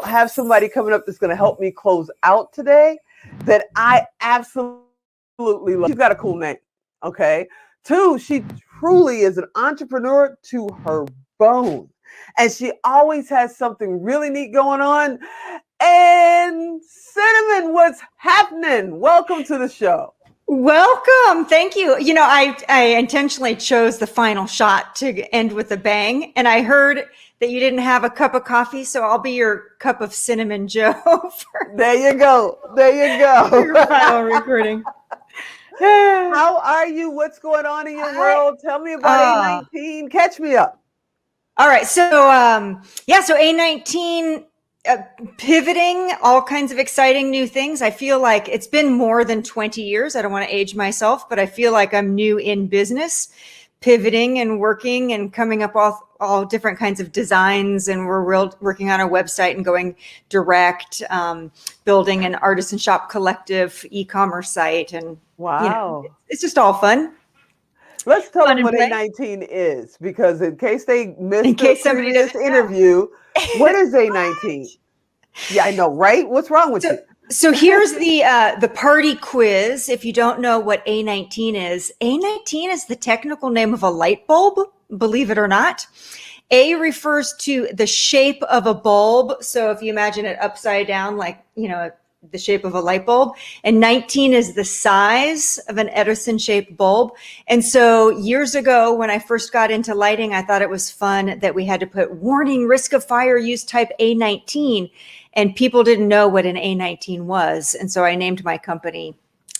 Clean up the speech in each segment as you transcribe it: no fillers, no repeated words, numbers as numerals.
have somebody coming up that's going to help me close out today that I absolutely love. She's got a cool name. Okay. 2, she truly is an entrepreneur to her bone. And she always has something really neat going on. And Cinnamon, what's happening? Welcome to the show. Welcome. Thank you. I intentionally chose the final shot to end with a bang. And I heard that you didn't have a cup of coffee, so I'll be your cup of cinnamon Joe. There you go. Your final recording. How are you? What's going on in your world? Tell me about A19. Catch me up. All right. So A19, pivoting, all kinds of exciting new things. I feel like it's been more than 20 years. I don't want to age myself, but I feel like I'm new in business, pivoting and working and coming up with all different kinds of designs. And we're working on a website and going direct, building an artisan shop collective e-commerce site. And wow, it's just all fun. Let's tell them what A19 is, because in case they missed this interview, what is A19? Yeah, I know, right? What's wrong with you? So here's the party quiz. If you don't know what A19 is the technical name of a light bulb, believe it or not. A refers to the shape of a bulb. So if you imagine it upside down, like, the shape of a light bulb, and 19 is the size of an Edison shaped bulb. And so years ago, when I first got into lighting, I thought it was fun that we had to put warning, risk of fire, use type A19, and people didn't know what an A19 was. And so I named my company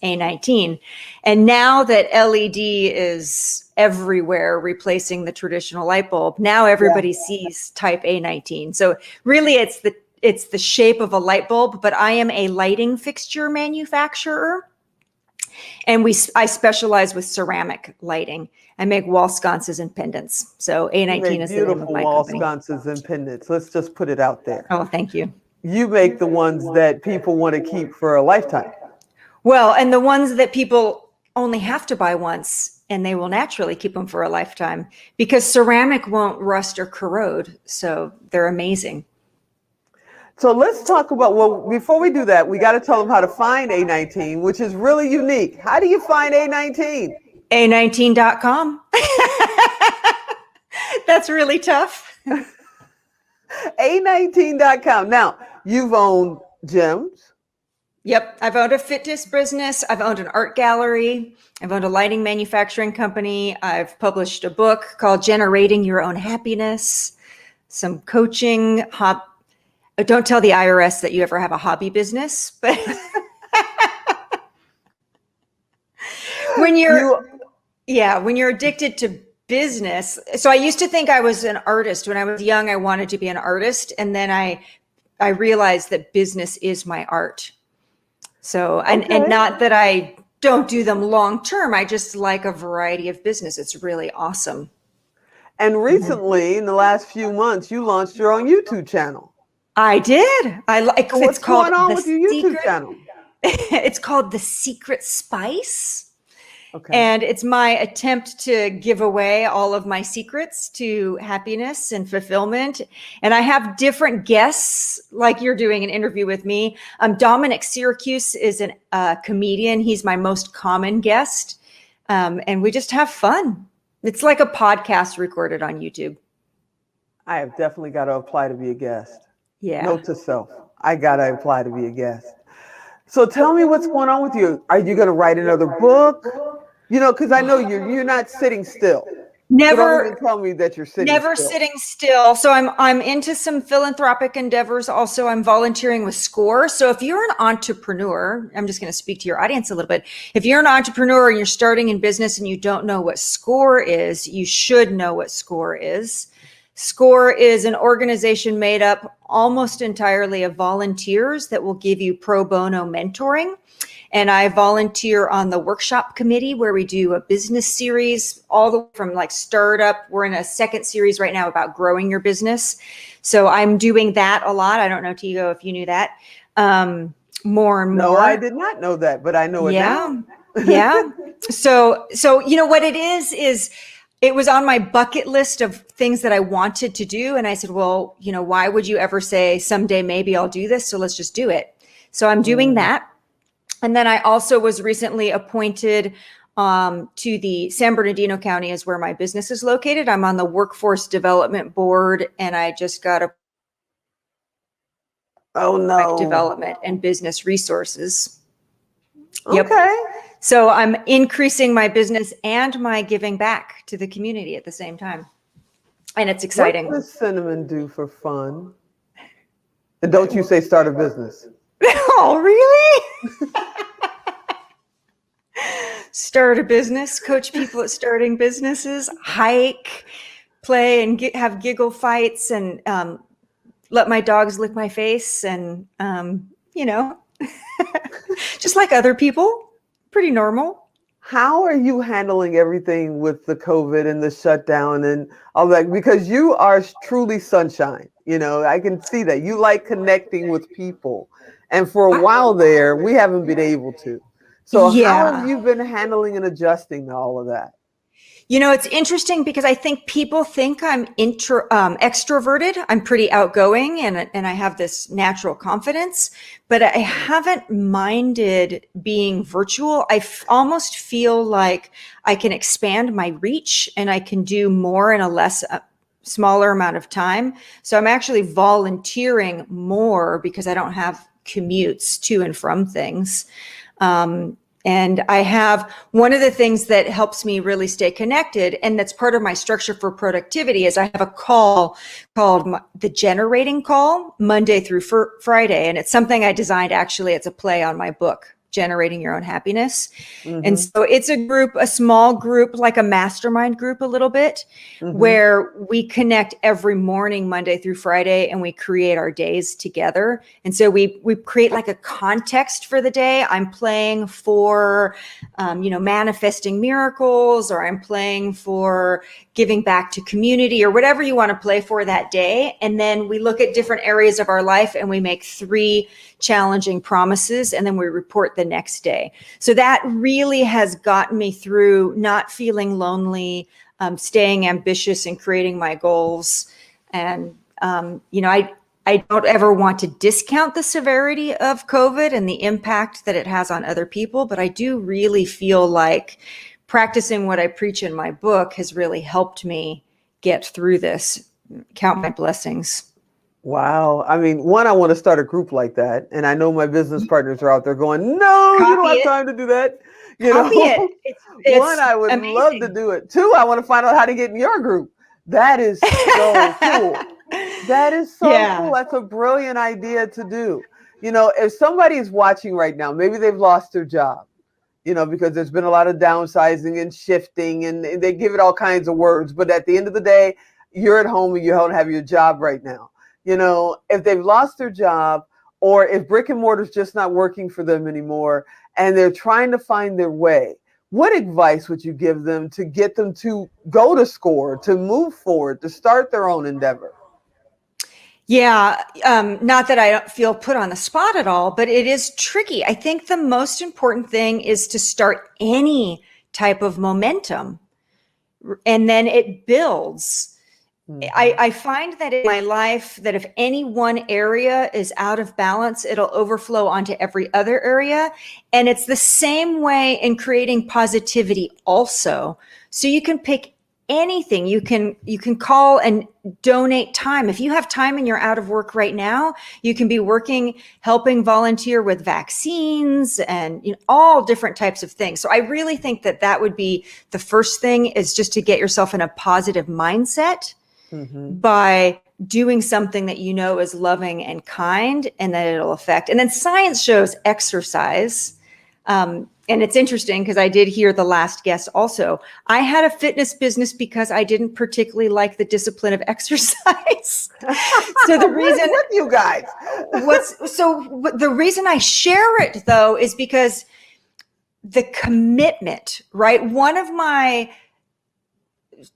A19. And now that LED is everywhere, replacing the traditional light bulb, now everybody sees type A19. So really it's the shape of a light bulb, but I am a lighting fixture manufacturer. And I specialize with ceramic lighting. I make wall sconces and pendants. So A19 is the name of my wall company. Sconces and pendants. Let's just put it out there. Oh, thank you. You make the ones that people want to keep for a lifetime. Well, and the ones that people only have to buy once, and they will naturally keep them for a lifetime, because ceramic won't rust or corrode. So they're amazing. So let's talk about, before we do that, we got to tell them how to find A19, which is really unique. How do you find A19? A19.com. That's really tough. A19.com. Now, you've owned gyms. Yep. I've owned a fitness business. I've owned an art gallery. I've owned a lighting manufacturing company. I've published a book called Generating Your Own Happiness, some coaching, don't tell the IRS that you ever have a hobby business, but when you're addicted to business. So I used to think I was an artist. When I was young, I wanted to be an artist. And then I realized that business is my art. So, and not that I don't do them long term. I just like a variety of business. It's really awesome. And recently, in the last few months, you launched your own YouTube channel. I did. What's going on with your YouTube channel? It's called The Secret Spice. Okay. And it's my attempt to give away all of my secrets to happiness and fulfillment. And I have different guests, like you're doing an interview with me. Dominic Syracuse is a comedian. He's my most common guest. And we just have fun. It's like a podcast recorded on YouTube. I have definitely got to apply to be a guest. Yeah. Note to self. I got to apply to be a guest. So tell me what's going on with you. Are you going to write another book? Because I know you're not sitting still. Never. Don't even tell me that you're sitting Never still. sitting still. So I'm into some philanthropic endeavors. Also, I'm volunteering with SCORE. So if you're an entrepreneur, I'm just going to speak to your audience a little bit. If you're an entrepreneur and you're starting in business and you don't know what SCORE is, you should know what SCORE is. SCORE is an organization made up almost entirely of volunteers that will give you pro bono mentoring. And I volunteer on the workshop committee where we do a business series all the way from like startup. We're in a second series right now about growing your business. So I'm doing that a lot. I don't know, Tigo, if you knew that. More and more. No, I did not know that, but I know it now. Yeah. So what it is it was on my bucket list of things that I wanted to do. And I said, well, why would you ever say someday maybe I'll do this? So let's just do it. So I'm doing that. And then I also was recently appointed to the San Bernardino County is where my business is located. I'm on the Workforce Development Board, and I just got a development and business resources. Okay. Yep. So I'm increasing my business and my giving back to the community at the same time. And it's exciting. What does cinnamon do for fun? And don't you say start a business. Oh, really? Start a business, coach people at starting businesses, hike, play and have giggle fights, and let my dogs lick my face, and just like other people, pretty normal. How are you handling everything with the COVID and the shutdown and all that? Because you are truly sunshine. I can see that you like connecting with people. And for a while there, we haven't been able to. So how have you been handling and adjusting to all of that? It's interesting because I think people think I'm extroverted. I'm pretty outgoing and I have this natural confidence, but I haven't minded being virtual. I almost feel like I can expand my reach and I can do more in a smaller amount of time. So I'm actually volunteering more because I don't have commutes to and from things. And I have one of the things that helps me really stay connected, and that's part of my structure for productivity, is I have a call called the generating call, Monday through Friday. And it's something I designed, actually. It's a play on my book, Generating Your Own Happiness. Mm-hmm. And so it's a small group, like a mastermind group a little bit, where we connect every morning, Monday through Friday, and we create our days together. And so we create like a context for the day. I'm playing for, manifesting miracles, or I'm playing for giving back to community, or whatever you want to play for that day. And then we look at different areas of our life and we make 3 challenging promises, and then we report the next day. So that really has gotten me through not feeling lonely, staying ambitious and creating my goals. And, I don't ever want to discount the severity of COVID and the impact that it has on other people, but I do really feel like practicing what I preach in my book has really helped me get through this. Count my blessings. Wow. I mean, I want to start a group like that. And I know my business partners are out there going, no, you don't have time to do that. It's I would amazing. Love to do it. 2, I want to find out how to get in your group. That is so cool. That is so cool. That's a brilliant idea to do. If somebody is watching right now, maybe they've lost their job, because there's been a lot of downsizing and shifting, and they give it all kinds of words. But at the end of the day, you're at home and you don't have your job right now. If they've lost their job, or if brick and mortar is just not working for them anymore, and they're trying to find their way, what advice would you give them to get them to go to SCORE, to move forward, to start their own endeavor? Yeah, not that I don't feel put on the spot at all, but it is tricky. I think the most important thing is to start any type of momentum, and then it builds. I find that in my life that if any one area is out of balance, it'll overflow onto every other area. And it's the same way in creating positivity also. So you can pick anything. You can call and donate time. If you have time and you're out of work right now, you can be helping volunteer with vaccines and all different types of things. So I really think that would be the first thing, is just to get yourself in a positive mindset. By doing something that is loving and kind, and that it'll affect. And then science shows exercise. And it's interesting because I did hear the last guest also. I had a fitness business because I didn't particularly like the discipline of exercise. So the reason with you guys, the reason I share it though is because the commitment, right? One of my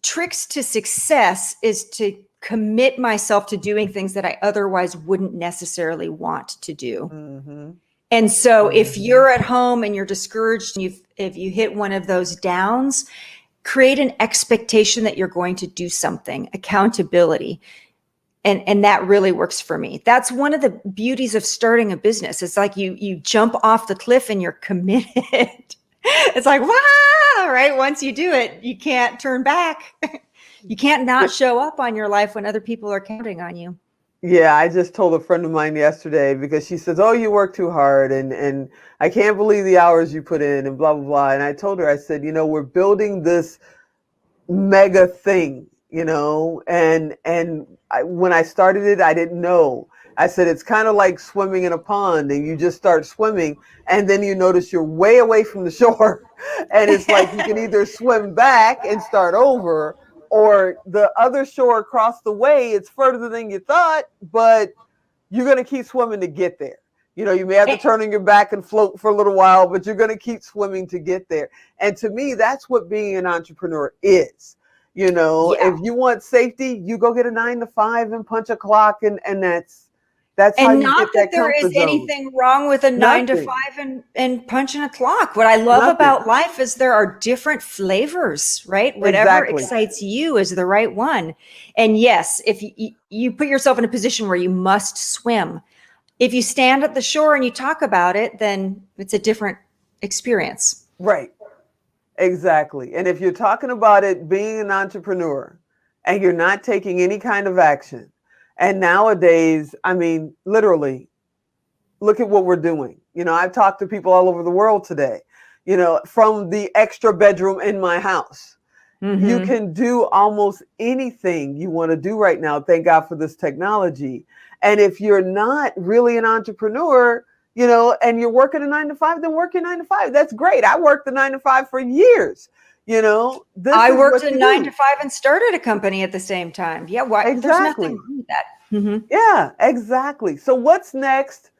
tricks to success is to commit myself to doing things that I otherwise wouldn't necessarily want to do. And so if you're at home and you're discouraged, and if you hit one of those downs, create an expectation that you're going to do something, accountability. And that really works for me. That's one of the beauties of starting a business. It's like you jump off the cliff and you're committed. It's like, wow, right? Once you do it, you can't turn back. You can't not show up on your life when other people are counting on you. Yeah, I just told a friend of mine yesterday because she says, "Oh, you work too hard and I can't believe the hours you put in and blah, blah, blah." And I told her, I said, we're building this mega thing, and when I started it, I didn't know. I said, it's kind of like swimming in a pond and you just start swimming and then you notice you're way away from the shore. And it's like you can either swim back and start over, or the other shore across the way, it's further than you thought, but you're going to keep swimming to get there. You may have to turn on your back and float for a little while, but you're going to keep swimming to get there. And to me, that's what being an entrepreneur is. If you want safety, you go get a 9-to-5 and punch a clock, and that's how you get that comfort zone. And not that there is anything wrong with a 9-to-5 and punching a clock. What I love about life is there are different flavors, right? Whatever excites you is the right one. And yes, if you put yourself in a position where you must swim, if you stand at the shore and you talk about it, then it's a different experience. Right. Exactly. And if you're talking about it being an entrepreneur and you're not taking any kind of action, and nowadays, I mean, literally, look at what we're doing. I've talked to people all over the world today, from the extra bedroom in my house. Mm-hmm. You can do almost anything you want to do right now. Thank God for this technology. And if you're not really an entrepreneur, and you're working a 9-to-5, then work your 9-to-5. That's great. I worked the 9-to-5 for years. I worked a 9-to-5 and started a company at the same time. Yeah. Why? Exactly. There's nothing wrong with that. Mm-hmm. Yeah, exactly. So what's next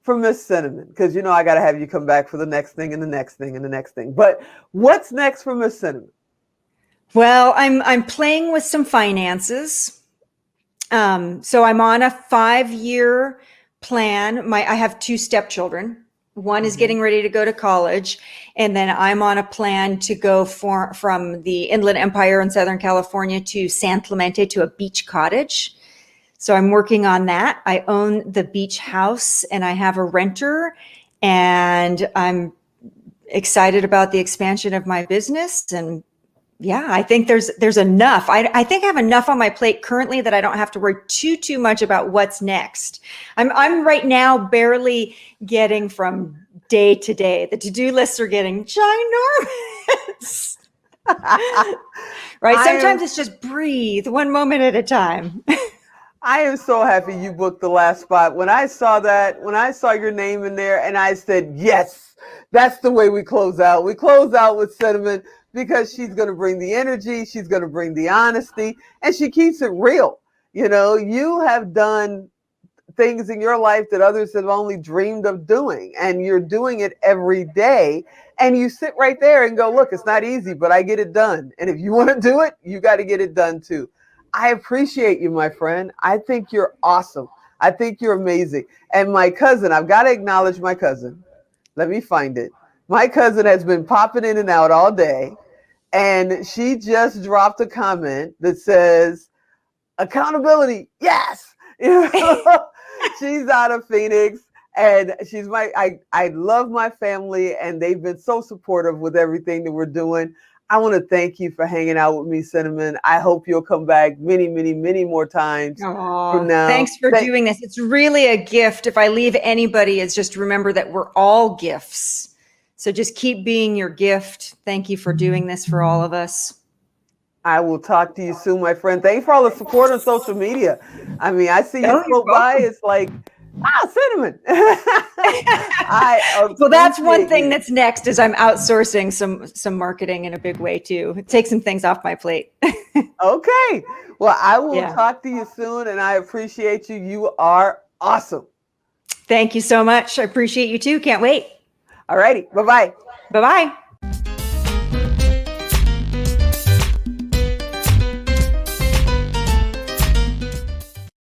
for Miss Cinnamon? Because, I got to have you come back for the next thing and the next thing and the next thing. But what's next for Miss Cinnamon? Well, I'm playing with some finances. So I'm on a 5-year plan. I have 2 stepchildren. One is getting ready to go to college, and then I'm on a plan to go from the Inland Empire in Southern California to San Clemente to a beach cottage. So I'm working on that. I own the beach house and I have a renter, and I'm excited about the expansion of my business. And yeah, I think there's enough. I think I have enough on my plate currently that I don't have to worry too much about what's next. I'm right now barely getting from day to day. The to-do lists are getting ginormous. Right? Sometimes it's just breathe one moment at a time. I am so happy you booked the last spot. When I saw your name in there, and I said, yes, that's the way we close out. We close out with Cinnamon, because she's going to bring the energy, she's going to bring the honesty, and she keeps it real. You have done things in your life that others have only dreamed of doing, and you're doing it every day. And you sit right there and go, look, it's not easy, but I get it done. And if you want to do it, you got to get it done too. I appreciate you, my friend. I think you're awesome. I think you're amazing. And my cousin, I've got to acknowledge my cousin. Let me find it. My cousin has been popping in and out all day, and she just dropped a comment that says, accountability, yes. She's out of Phoenix, and she's I love my family, and they've been so supportive with everything that we're doing. I want to thank you for hanging out with me, Cinnamon. I hope you'll come back many, many, many more times from now. Thanks for doing this. It's really a gift. If I leave anybody, it's just remember that we're all gifts. So just keep being your gift. Thank you for doing this for all of us. I will talk to you soon, my friend. Thank you for all the support on social media. I mean, I see you float by. It's like, Cinnamon. Well, that's one thing that's next is I'm outsourcing some marketing in a big way too. Take some things off my plate. Okay. Well, I will talk to you soon, and I appreciate you. You are awesome. Thank you so much. I appreciate you too. Can't wait. All righty. Bye-bye. Bye-bye.